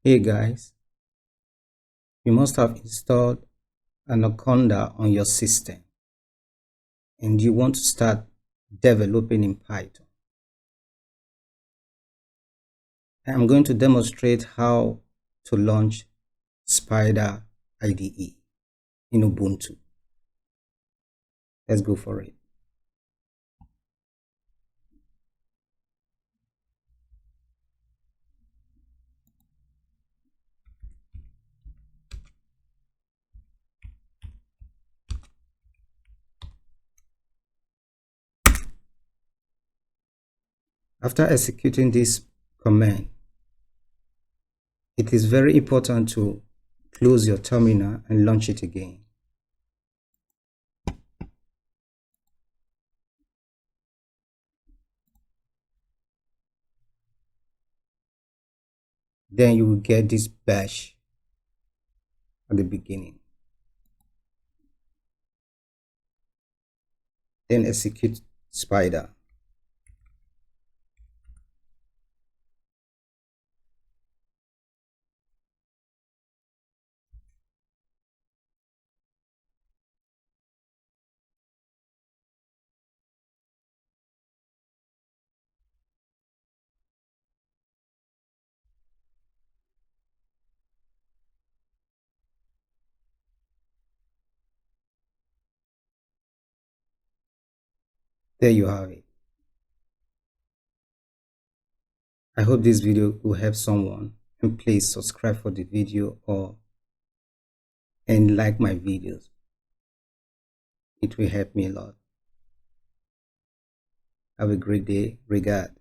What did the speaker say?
Hey guys, you must have installed Anaconda on your system and you want to start developing in Python. I'm going to demonstrate how to launch Spyder IDE in Ubuntu. Let's go for it. After executing this command, it is very important to close your terminal and launch it again. Then you will get this bash at the beginning. Then execute Spyder. There you have it. I hope this video will help someone, and please subscribe for the video and like my videos. It will help me a lot. Have a great day. Regards.